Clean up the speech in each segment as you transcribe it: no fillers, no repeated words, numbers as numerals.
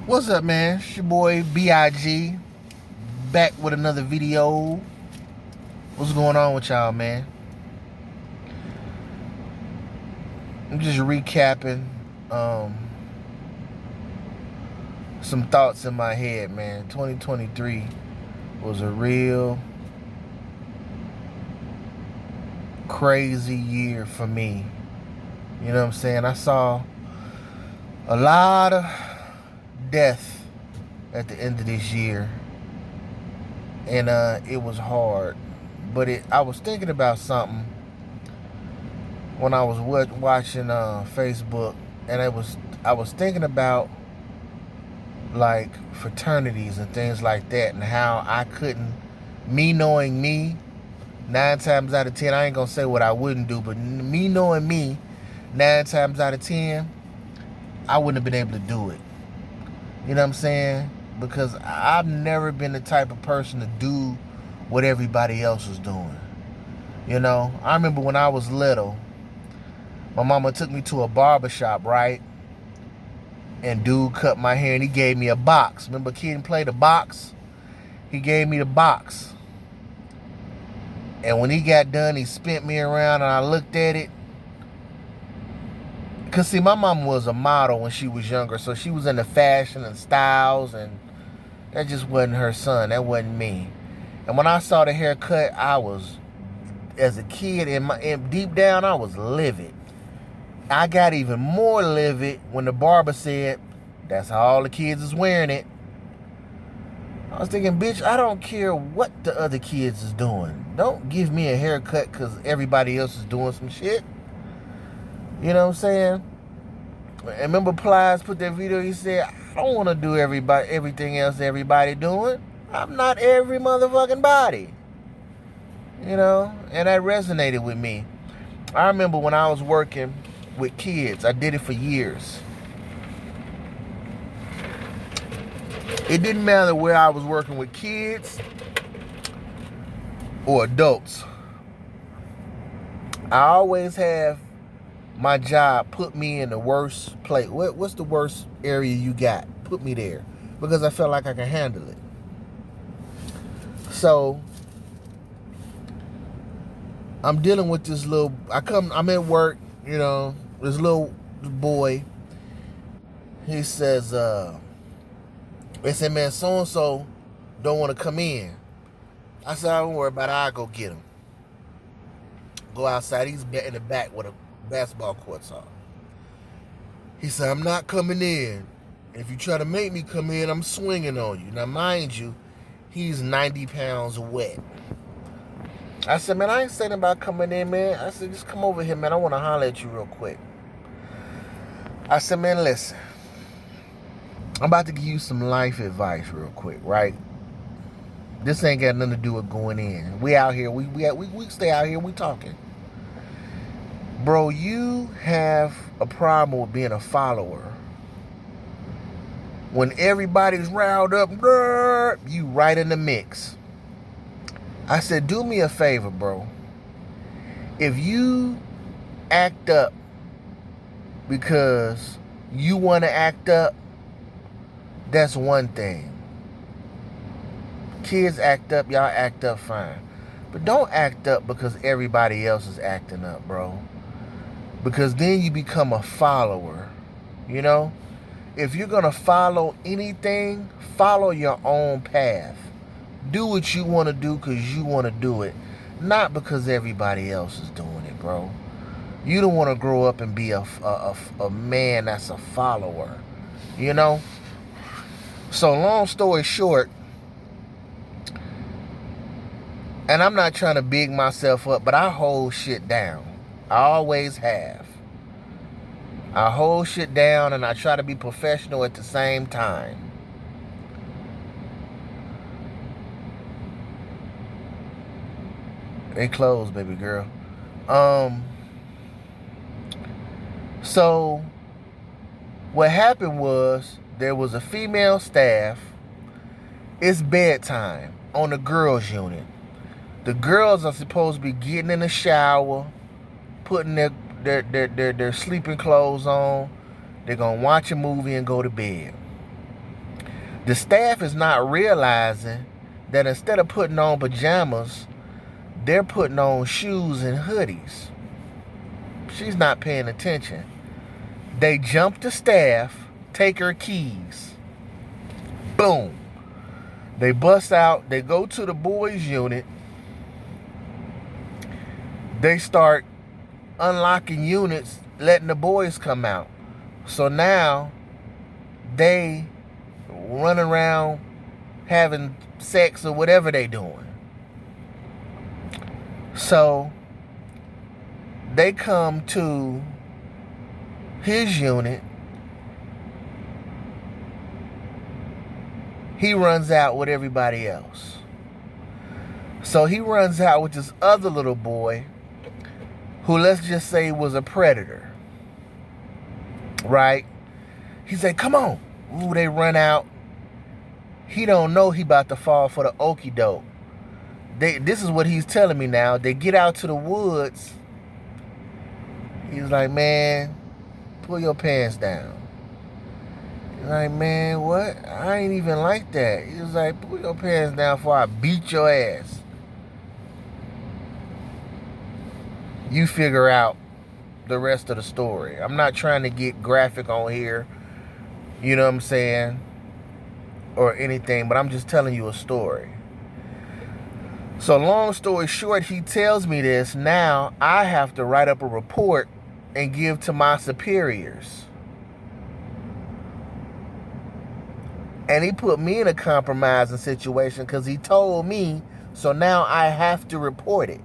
What's up, man? It's your boy B.I.G. back with another video. What's going on with y'all, man? I'm just recapping some thoughts in my head, man. 2023 was a real crazy year for me. You know what I'm saying? I saw a lot of death at the end of this year, and it was hard. But I was thinking about something when I was watching Facebook, and I was thinking about like fraternities and things like that, and how I couldn't, me knowing me, 9 times out of 10, I ain't gonna say what I wouldn't do, but me knowing me, 9 times out of 10, I wouldn't have been able to do it. You know what I'm saying? Because I've never been the type of person to do what everybody else was doing. You know, I remember when I was little, my mama took me to a barber shop, right? And dude cut my hair and he gave me a box. Remember Kid Play the box? He gave me the box. And when he got done, he spent me around and I looked at it. Because, see, my mom was a model when she was younger, so she was into fashion and styles, and that just wasn't her son. That wasn't me. And when I saw the haircut, I was, as a kid, deep down, I was livid. I got even more livid when the barber said, that's how all the kids is wearing it. I was thinking, bitch, I don't care what the other kids is doing. Don't give me a haircut because everybody else is doing some shit. You know what I'm saying? And remember Plies put that video, he said, I don't want to do everything else everybody doing. I'm not every motherfucking body. You know? And that resonated with me. I remember when I was working with kids, I did it for years. It didn't matter where I was working with kids or adults. I always have my job put me in the worst place. What's the worst area you got? Put me there. Because I felt like I can handle it. So I'm dealing with this I'm at work, you know, this little boy. He says, they said, man, so-and-so don't want to come in. I said, don't worry about it, I'll go get him. Go outside, he's in the back with a basketball courts on. He said, I'm not coming in. And if you try to make me come in, I'm swinging on you. Now, mind you, he's 90 pounds wet. I said, man, I ain't saying about coming in, man. I said, just come over here, man. I want to holler at you real quick. I said, man, listen. I'm about to give you some life advice real quick, right? This ain't got nothing to do with going in. We out here. We stay out here. We talking. Bro, you have a problem with being a follower. When everybody's riled up, you right in the mix. I said, do me a favor, bro. If you act up because you want to act up, that's one thing. Kids act up, y'all act up fine. But don't act up because everybody else is acting up, bro. Because then you become a follower, you know? If you're going to follow anything, follow your own path. Do what you want to do because you want to do it. Not because everybody else is doing it, bro. You don't want to grow up and be a man that's a follower, you know? So long story short, and I'm not trying to big myself up, but I hold shit down. I always have. I hold shit down and I try to be professional at the same time. They closed, baby girl. So what happened was there was a female staff. It's bedtime on the girls' unit. The girls are supposed to be getting in the shower, putting their sleeping clothes on. They're going to watch a movie and go to bed. The staff is not realizing that instead of putting on pajamas, they're putting on shoes and hoodies. She's not paying attention. They jump the staff, take her keys. Boom. They bust out. They go to the boys' unit. They start unlocking units, letting the boys come out. So now they run around having sex or whatever they doing. So they come to his unit. He runs out with everybody else. So he runs out with this other little boy who, let's just say, was a predator. Right? He said, come on. Ooh, they run out. He don't know he about to fall for the okie doke. This is what he's telling me now. They get out to the woods. He's like, man, pull your pants down. He's like, man, what? I ain't even like that. He was like, pull your pants down before I beat your ass. You figure out the rest of the story. I'm not trying to get graphic on here, you know what I'm saying, or anything, but I'm just telling you a story. So long story short, he tells me this. Now I have to write up a report and give to my superiors. And he put me in a compromising situation because he told me, so now I have to report it.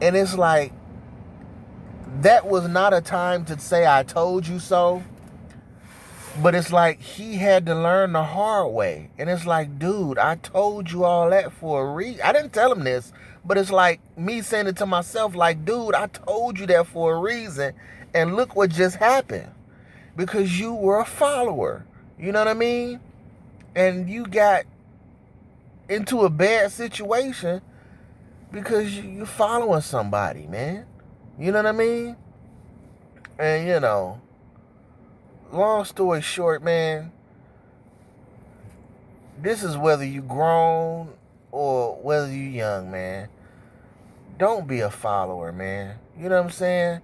And it's like, that was not a time to say I told you so. But it's like he had to learn the hard way. And it's like, dude, I told you all that for a reason. I didn't tell him this, but it's like me saying it to myself, like, dude, I told you that for a reason. And look what just happened. Because you were a follower. You know what I mean? And you got into a bad situation because you're following somebody, man. You know what I mean? And, you know, long story short, man, this is whether you grown or whether you young, man. Don't be a follower, man. You know what I'm saying?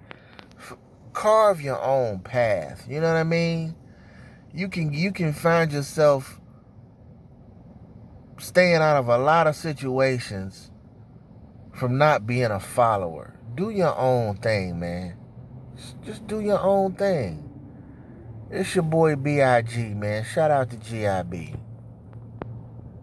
Carve your own path. You know what I mean? You can find yourself staying out of a lot of situations from not being a follower. Do your own thing, man. Just do your own thing. It's your boy B.I.G., man. Shout out to G.I.B.